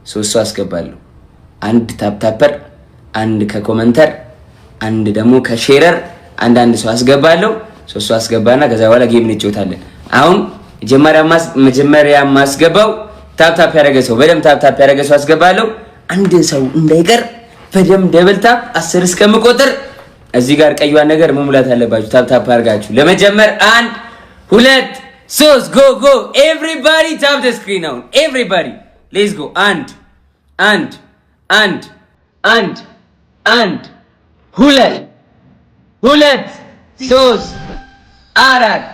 ሶስት አስገባለሁ። አንድ ታፕታፐር፣ አንድ ከኮመንተር፣ አንድ ደግሞ ከሼረር አንድ ሰው አስገባለሁ። ሶስት አስገባና ከዛ በኋላ ጌም እንጫወታለን። አሁን መጀመሪያ ማስገባው ታፕታፕ ያደረገ ሰው በደም ታፕታፕ ያደረገ ሰው አስገባለሁ። አንድ ሰው እንዳይቀር በደም ደብል ታፕ 10 እስከምቆጥር እዚህ ጋር ቀይዋን ነገር መሙላት አለባችሁ። ታፕታፕ አድርጋችሁ ለመጀመር 1 2 3 ጎ ጎ ኤቭሪባዲ ታፕ ዘ ስክሪን አሁን ኤቭሪባዲ ሌትስ ጎ አንድ ሁለት ሶስት አራት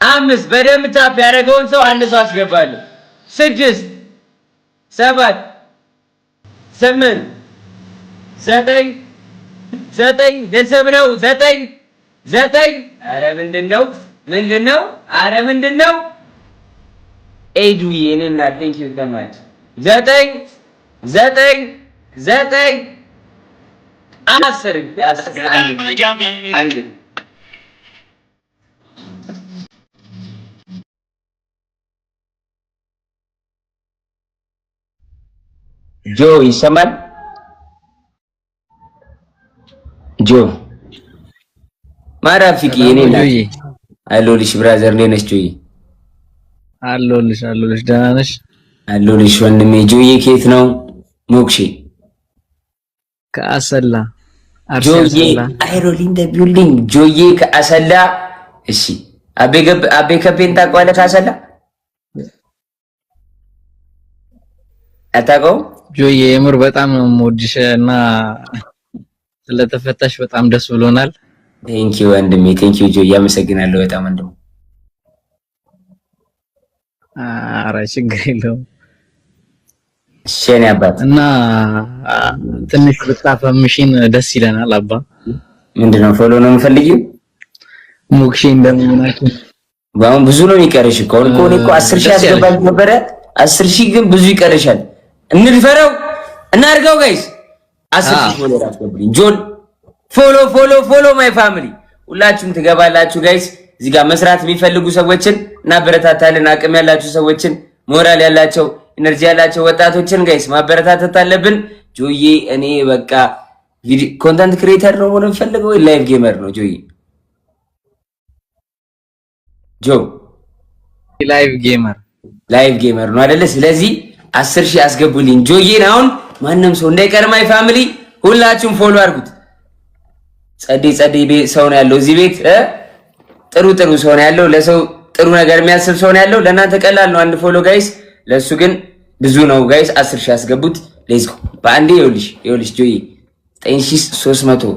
አምስት በደም ታፕ ያደረገውን ሰው አንድ ሰው አስገባለሁ። 6 7 8 9 ደሰብ ነው 9 አረ ምንድነው አረ ምንድነው ኤዱዬ እኔና ቴንክ ዩ ተማች 9 10 ጆ ይሰማል? ጆ ማራፊቂ እኔ አለሁልሽ ብራዘር ነኝ ነሽ ጆይ አለሁልሽ ደህና ነሽ? አለሁልሽ ወንድሜ። ጆዬ ከየት ነው? ሞክሼ ከአሰላ ጆዬ አይሮሊ ኢን ዘ ቢልዲንግ ጆዬ ከአሰላ። እሺ አቤ ከፔን ታውቀዋለህ? ከአሰላ አታውቀውም? ጆዬ የምር በጣም ነው የምወድሽ እና ስለተፈታሽ በጣም ደስ ብሎናል። ቴንክ ዩ ወንድሜ ቴንክ ዩ ጆዬ አመሰግናለሁ በጣም ወንድሜ። ኧረ ችግር የለውም። እሺ የኔ አባት እና ትንሽ ብታፈምሽን ደስ ይለናል። አባ ምንድነው ፎሎ ነው የምፈልጊው? ሞክሼ እንደምናችሁ ባሁን ብዙ ነው የሚቀርሽ እኮ እኔ እኮ 10,000 አስገባኝ ነበረ 10,000 ግን ብዙ ይቀርሻል። እንድፈረው እናርገው ጋይስ 10,000 ፎሎ አስገብልኝ። ጆን ፎሎ ማይ ፋሚሊ ሁላችሁም ትገባላችሁ ጋይስ። እዚህ ጋር መስራት የሚፈልጉ ሰዎችን እናበረታታለን። አቅም ያላችሁ ሰዎችን ሞራል ያላቸው ኢነርጂ ያላቸው ወጣቶችን ጋይስ ማበረታታት አለብን። ጆዬ እኔ በቃ ኮንተንት ክሬተር ነው ሆነ ፈልገው ላይቭ ጌመር ነው ጆዬ ጆ ላይቭ ጌመር ነው አይደለ? ስለዚህ 10,000 አስገቡልኝ ጆዬን። አሁን ማንም ሰው እንዳይቀርማይ ፋሚሊ ሁላችሁም ፎሎ አድርጉት። ጸዴ ሰው ነው ያለው እዚህ ቤት ጥሩ ሰው ነው ያለው። ለሰው ጥሩ ነገር የሚያስብ ሰው ነው ያለው። ለእናንተ ቀላል ነው አንድ ፎሎ ጋይስ፣ ለሱ ግን ብዙ ነው ጋይስ። 10,000 አስገቡት። ሌትስ ጎ በአንዴ ይኸውልሽ ጆዬ 9,300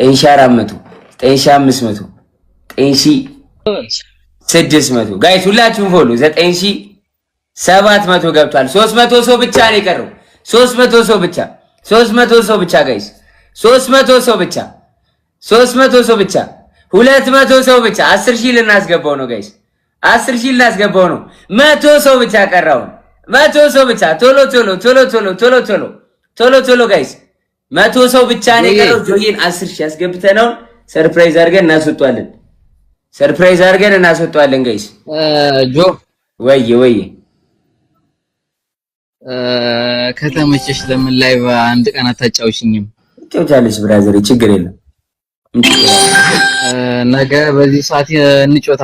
9,400 9,500 9,600 ጋይስ ሁላችሁም ፎሎ 9,700 ገብቷል። 300 ሰው ብቻ ነው የቀረው። 300 ሰው ብቻ ጋይስ 300 ሰው ብቻ 200 ሰው ብቻ 10,000 ልናስገባው ነው ጋይስ 10,000 ልናስገባው ነው። 100 ሰው ብቻ ቀረው። 100 ሰው ብቻ ቶሎ ጋይስ 100 ሰው ብቻ ነው የቀረው። ጆዬን 10,000 አስገብተነው ሰርፕራይዝ አድርገን እናስወጣዋለን ጋይስ። ጆ ወይ ከተመቸሽ ለምን ላይቭ አንድ ቀን አታጫውሽኝም? ትጫወቻለሽ ብራዘር ችግር የለም። ነገ በዚህ ሰዓት እንጮታ።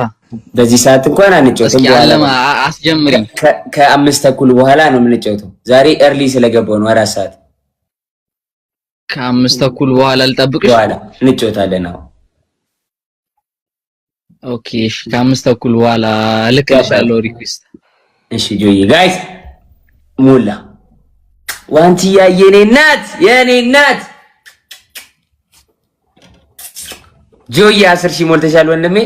በዚህ ሰዓት እንኳን አንጮትም። በኋላ አስጀምሪኝ። ከ5:30 በኋላ ነው የምንጮተው። ዛሬ early ስለገባው ነው 4 ሰዓት። ከ5:30 በኋላ ልጠብቅሽ። በኋላ እንጮታለን። አዎ ኦኬ እሺ። ከ5:30 በኋላ ልክልሻለሁ ሪኩዌስት። እሺ ጆዬ ጋይስ ሙላ ዋንቲያ የኔ እናት ጆዬ 10,000 ሞልተሻል ወንድሜ።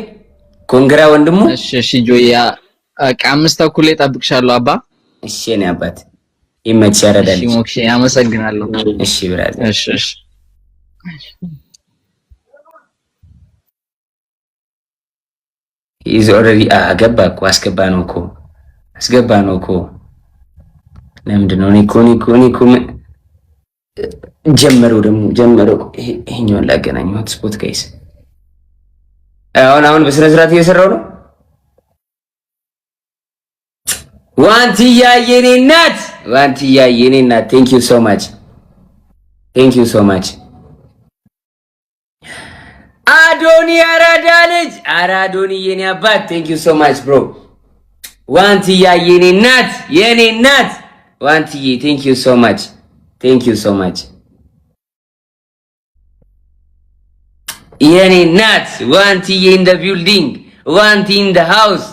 ኮንግራ ወንድሙ። እሺ ጆዬ 5:30 ላይ እጠብቅሻለሁ አባ። እሺ እኔ አባት ይመችሽ ያረዳል። እሺ ሞክሼ አመሰግናለሁ። እሺ ብራዘር እሺ ኢዝ ኦልሬዲ አስገባ ነው እኮ ለምንድን ነው እኔ እኮ ጀመረው ይሄኛውን ላገናኘው ስፖት ጋይስ። አሁን በስነ ስርዓት እየሰራው ነው። ዋንቲያ የኔ እናት ዋንትያ የኔ እናት thank you so much አዶኒ አራዳ ልጅ አራዶኒ የኔ አባት thank you so much bro ዋንትያ የኔ እናት ዋንትዬ thank you so much የኔ እናት ዋንትዬ in the building ዋንቲ in the house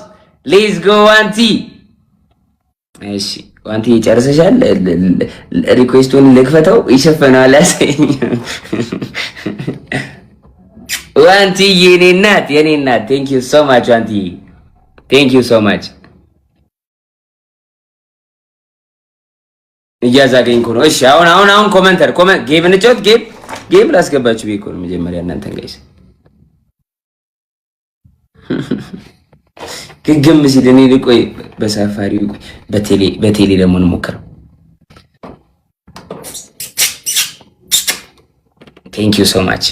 let's go ዋንቲ እሺ ዋንቲ ጨርሰሻል ሪኩዌስቱን ልክፈተው ይሸፈናል ያሰኝ ዋንቲ የኔ እናት thank you so much ዋንቲ thank you so much እያዛገኝ ነው እሺ አሁን ኮሜንተር ጌም እንጫወት ጌም ላስገባችሁ ቢኮ ነው መጀመሪያ እናንተን ጋይስ ግግም ሲል እኔ ልቆይ በሳፋሪው በቴሌ ደግሞ እንሞክረው thank you so much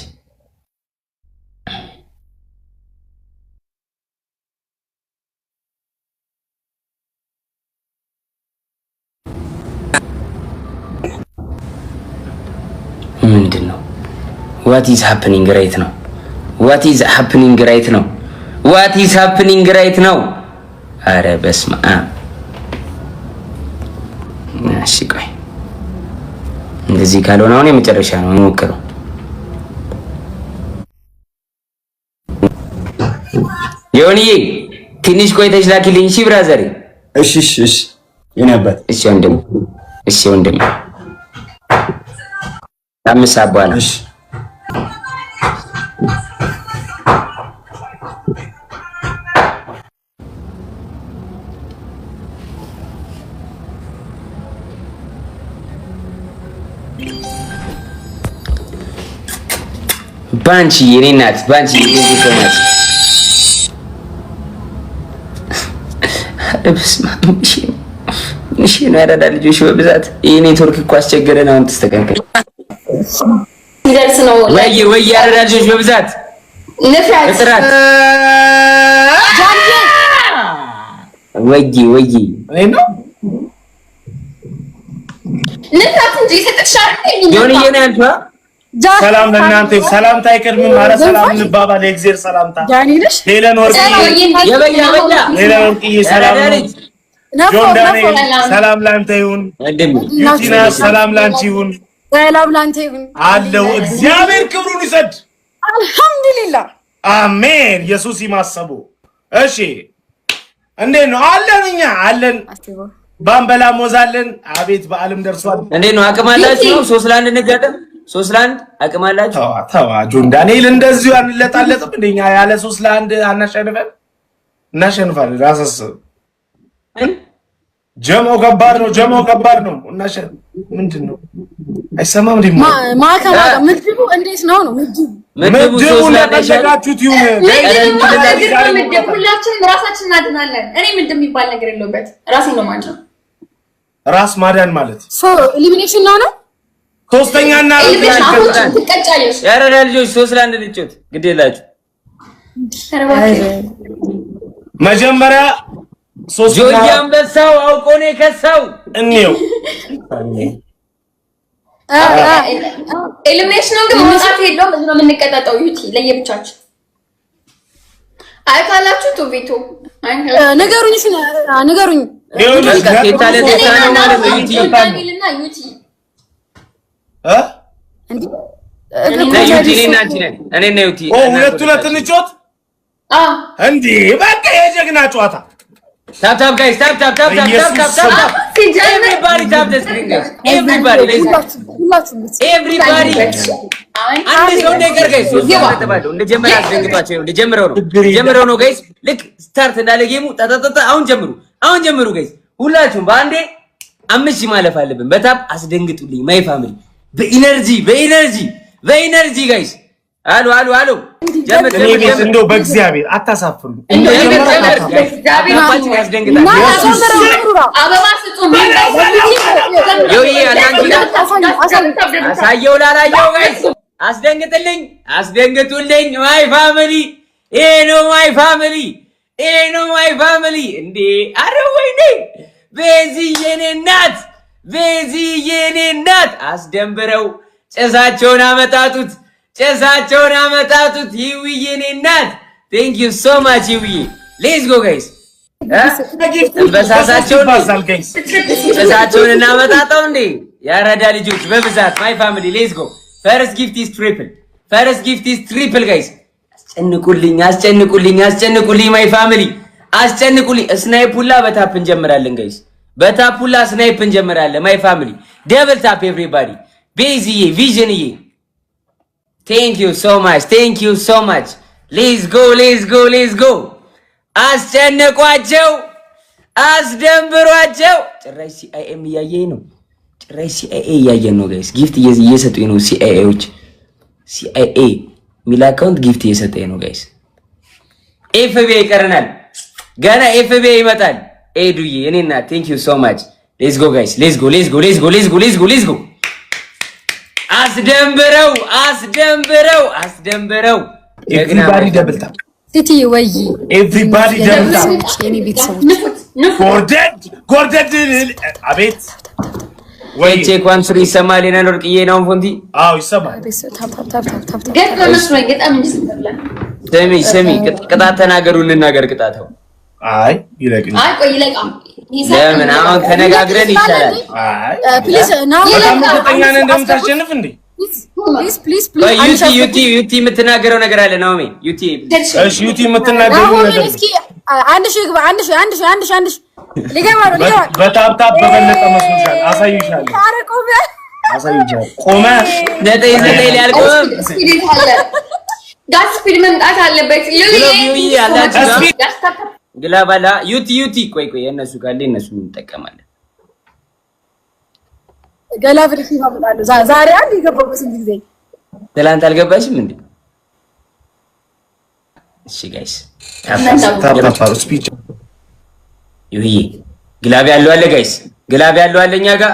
ምንድነው what is happening right now አረ በስመ አብ እሺ ቆይ እንደዚህ ካልሆነ አሁን የመጨረሻ ነው እንሞክረው ዮኒዬ ትንሽ ቆይተሽ ላኪልኝ እሺ ብራዘር እሺ የኔ አባት እሺ ወንድም አምሳ በኋላ እሺ ባንቺ የኔ እናት ባንቺ ይገኛል እሺ ነው ያዳዳ ልጆች በብዛት ይሄ ኔትወርክ እኮ አስቸገረን አሁን ተስተካከለ ይደርስ ነው ወይ ያዳዳ ልጆች በብዛት ንፍራት ወይ እኔ ነው ንፍራት እንጂ ሰጥሻል ጆንዬ ነው ያልኩ ሰላም ለእናንተ ሰላምታ አይቀድምም ማራ ሰላም እንባባል የእግዚአብሔር ሰላምታ ዳኒ ነሽ ሄለን ወርቅዬ ሰላም ጆን ዳንኤል ሰላም ላንተ ይሁን ዩቲና ሰላም ላንቺ ይሁን ሰላም ላንተ ይሁን አለው እግዚአብሔር ክብሩን ይሰድ አልহামዱሊላህ አሜን ኢየሱስ ይማሰቡ እሺ እንዴት ነው እኛ አለን ባምበላ ሞዛለን አቤት በአለም ደርሷል እንዴት ነው አቅም አላችሁ 3 ለ1 እንገጠም 3 ለ1 አቅም አላችሁ ተዋ ጆን ዳንኤል እንደዚሁ አንለጣለጥም እንደኛ ያለ 3 ለ1 እናሸንፋለን ራስስ ጀሞ ከባድ ነው ምንድነው አይሰማም ዲማ ማከማ ምድቡ እንዴት ነው ምድቡ ለተሸጋችሁት ይሁን ሁላችንም ራሳችንን እናድናለን እኔ ምንድን የሚባል ነገር የለውበት ራሴ ነው ማለት ራስ ማዳን ማለት ኤሊሚኔሽን ነው ሶስተኛና ትቀጫለሽ ያረዳ ልጆች 3 ለ1 ልጆች ግዴላችሁ መጀመሪያ ጆያም በሳው አውቆ ነው የከሳው እንየው ኤሊሚኔሽን ግን መውጣት የለውም እዚህ ነው የምንቀጣጣው ዩቲ ለየብቻችሁ አይካላችሁ ቶቪቶ ነገሩኝ ዩቲ ሁለቱ ለትንጮት እንዴ በቃ የጀግና ጨዋታ ታፕ ጋይስ ታፕ everybody tap the screen guys everybody አንድ ሰው ነገር ጋይስ ተባለው እንደጀመረ አስደንግጧቸው እንደጀመረው ነው ጋይስ ልክ ስታርት እንዳለ ጌሙ ተተተተ አሁን ጀምሩ ጋይስ ሁላችሁም በአንዴ 5 ማለፍ አለብን በታፕ አስደንግጡልኝ ማይ ፋሚሊ በኢነርጂ ጋይስ አሉ ጀምር እንደው በእግዚአብሔር አታሳፍሩ አበባ ስጡን አሳየው ላላየው ጋይስ አስደንግጡልኝ ማይ ፋሚሊ ይሄ ነው ማይ ፋሚሊ እንዴ አረ ወይኔ በዚህ የኔ እናት ቤዚዬ የኔ እናት አስደንብረው ጨሳቸውን አመጣጡት ይውዬ የኔ እናት thank you so much ይውዬ let's go guys ጨሳቸውን እናመጣጣው እንዴ ያራዳ ልጆች በብዛት my family let's go first gift is triple guys አስጨንቁልኝ my family አስጨንቁልኝ ስናይፑላ በታፕ እንጀምራለን guys በታፑላ ስናይፕ እንጀምራለን my family double tap everybody ቤዚዬ ቪዥንዬ thank you so much let's go አስጨንቋቸው አስደንብሯቸው ጭራሽ ሲአይኤም እያየኝ ነው guys ጊፍት እየሰጡኝ ነው ሲአይኤዎች ሲአይኤ ሚል አካውንት ጊፍት እየሰጠኝ ነው guys ኤፍቢአይ ይቀርናል ገና ኤፍቢአይ ይመጣል ኤዱዬ እኔና thank you so much let's go guys let's go አስደንብረው everybody double tap ሲቲ ወይ everybody double tap የኔ ቤተሰቦች ጎርደድ አቤት ወይ ቼኳን ስሪ ይሰማል የነር ወርቅዬ ነው ፎንቲ አዎ ይሰማል ታፕ ገጥ መስሎኝ ገጣም እንስበላ ሰሚ ቅጣት ተናገሩ እንናገር ቅጣተው አይ ይለቅኝ ቆይ ይለቃም ለምን አሁን ተነጋግረን ይቻላል አይ ፕሊዝ ናው ተጠኛ ነን እንደምታሸንፍ እንዴ ፕሊዝ ዩቲ የምትናገረው ነገር አለ ናኦሚ ዩቲ እሺ ዩቲ የምትናገረው ነገር እስኪ አንድ ሺህ ግባ አንድ ሺህ ሊገባ በታፕታፕ በበለጠ መስሎሻል አሳይሻለሁ ቆመ ዘጠኝ ሊያልቆም ጋስ ስፒድ መምጣት አለበት ግላባላ ዩቲ ቆይ የነሱ ካለ እነሱ እንጠቀማለን ገላ ፍሪሽ ይመጣሉ ዛሬ አንድ ይገባው ስንት ጊዜ ትላንት አልገባሽም እንዴ እሺ ጋይስ ታፕታፕ ስፒች ይሄ ግላብ ያለው አለ ጋይስ ግላብ ያለው አለ እኛ ጋር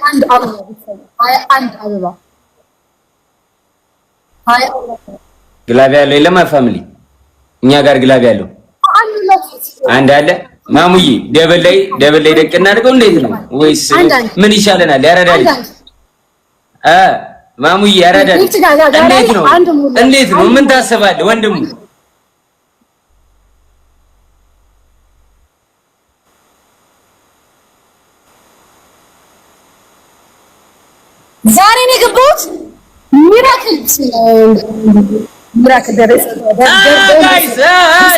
አንድ አበባ ግላብ ያለው የለም ፋሚሊ እኛ ጋር ግላብ ያለው አንድ አለ ማሙዬ ደብል ላይ ደቅና አድርገው እንዴት ነው ወይስ ምን ይሻለናል ያራዳል ማሙዬ ያራዳል እንዴት ነው ምን ታስባለህ ወንድሙ ዛሬ ነው የገባሁት ሚራክል ደረሰ guys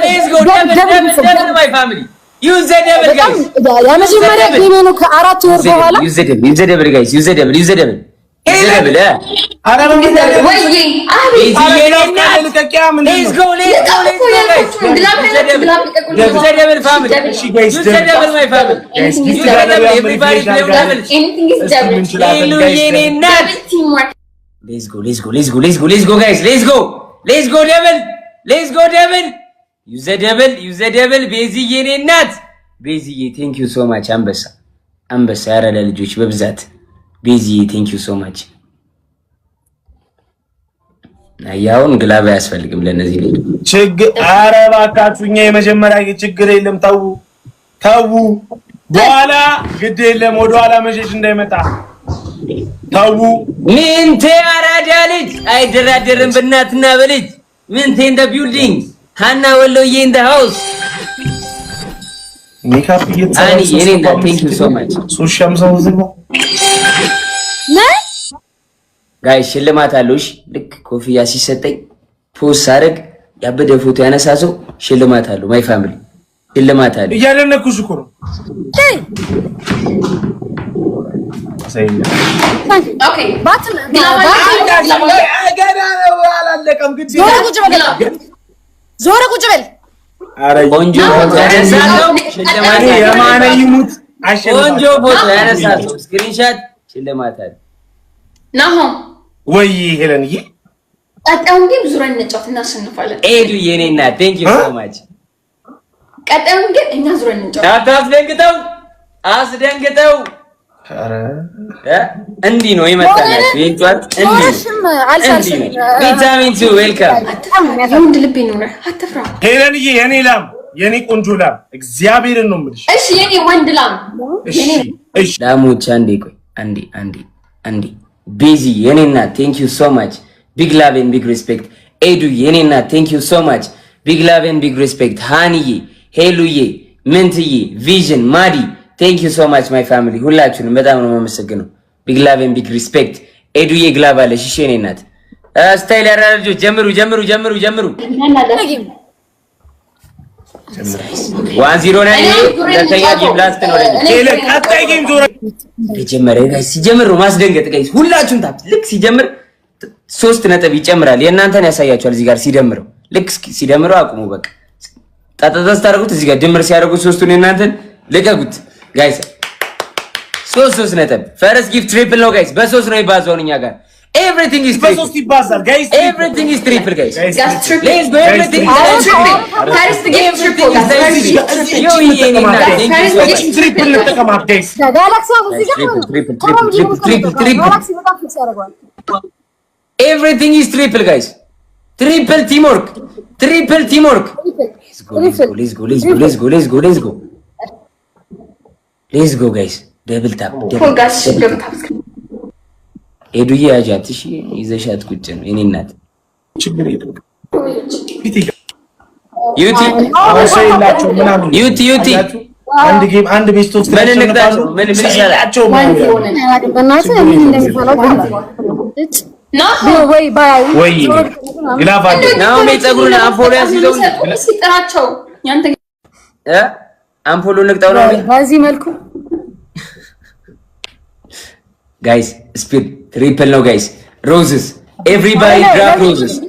let's go double my family use the double guys የመጀመሪያ ጌም ነው ከአራት ወር በኋላ use the double guys use the double አረ ወይ let's go use the double family use the double my family use the double everybody play double anything is double let's go guys let's go double use the double ቤዚዬ የኔ እናት ቤዚዬ thank you so much አንበሳ ያራዳ ልጆች በብዛት ቤዚዬ thank you so much አያውን ግላባ ያስፈልግም ለነዚህ ልጅ ኧረ እባካችሁ እኛ የመጀመሪያ ችግር የለም ተው በኋላ ግድ የለም ወደ ኋላ መሸሽ እንዳይመጣ ተው ምንቴ አራዳ ልጅ አይደራደርም በእናትና በልጅ ምንቴ in the building ሃና ወሎዬ in the house ሜካፕ አኒ የኔና thank you so much ሱሻም ሰው ዝም ጋይስ ሽልማት አለሽ ልክ ኮፍያ ሲሰጠኝ ፖስት አድርግ ያበደ ፎቶ ያነሳሰው ሽልማት አለው ማይ ፋሚሊ ሽልማት አለ እያደነኩሽ እኮ ነው ኦኬ ዞረ ቁጭ በል አረ ቆንጆ ፎቶ ያነሳሰው ሽልማት የማነ ይሙት ቆንጆ ፎቶ ያነሳሰው ስክሪንሾት ሽልማት አለ ናሆ ወይ ሄለንዬ ቀጣዩን ጌም ዙረን እንጫወት እናሸንፋለን ኤዱ የኔና thank you so much ቀጣዩን ጌም እኛ ዙረን እንጫወት አስደንግጠው አረ እንዲህ ነው ይመጣናል ይንጫት እንዲህ ቪታሚን 2 ዌልካም ወንድ ልብ ይኖር አትፍራ ሄለንዬ የኔ ላም የኔ ቆንጆ ላም እግዚአብሔርን ነው የምልሽ እሺ የኔ ወንድ ላም እሺ ላሞች አንዴ ቆይ አንዴ ቤዚ የኔና ቴንክ ዩ ሶ ማች ቢግ ላቭ ኤንድ ቢግ ሪስፔክት። ኤዱ የኔና ቴንክ ዩ ሶ ማች ቢግ ላቭ ኤንድ ቢግ ሪስፔክት። ሃኒዬ፣ ሄሉዬ፣ ምንትዬ፣ ቪዥን፣ ማዲ ቴንክ ዩ ሶ ማች ማይ ፋሚሊ ሁላችሁንም በጣም ነው የማመሰግነው። ቢግ ላቭ ኤንድ ቢግ ሪስፔክት። ኤዱዬ ግላብ አለሽ። እሺ የኔ እናት ስታይል ያራ ልጆች ጀምሩ። 1-0 ነኝ። ሁለተኛ ጌም ላስት ነው ለኔ። ቀጣይ ጌም ዞረ ሲጀምር ጋይስ ሲጀምር ነው ማስደንገጥ ጋይስ። ሁላችሁም ታፕ ልክ ሲጀምር 3 ነጥብ ይጨምራል። የእናንተን ያሳያችኋል እዚህ ጋር ሲደምረው። ልክ ሲደምረው አቁሙ በቃ ጣጣጣስ ታደርጉት። እዚህ ጋር ድምር ሲያደርጉት 3ቱን የእናንተን ልቀቁት ጋይስ። 3 ነጥብ ፈረስ ጊፍት ትሪፕል ነው ጋይስ። በ3 ነው ይባዛው እኛ ጋር everything is triple. በ3 ይባዛል ጋይስ። everything is triple guys. Let's go everything is triple. First game triple. Yo ይሄንና ትሪፕል ልጠቀማት ጋይስ። ጋላክሲ እዚህ ጋር ጋላክሲ በጣም ፊክስ ያደርጋል። everything is triple guys. triple teamwork. let's go guys. double tap. ኤዱዬ ያጃት እሺ ይዘሻት ቁጭ ነው የኔ እናት ችግር የለም። ዩቲ አንድ ጌም አንድ ቤስት ኦፍ ምን እንቅጣቸው? ምን ይሻላቸው? ወይ ግላፋ ነው ጸጉሩን አምፖሎ ያስይዘው ሲጥራቸው ያንተ አምፖሎ ንቅጣው ነው በዚህ መልኩ guys. Speed triple no guys. Roses. Everybody grab roses.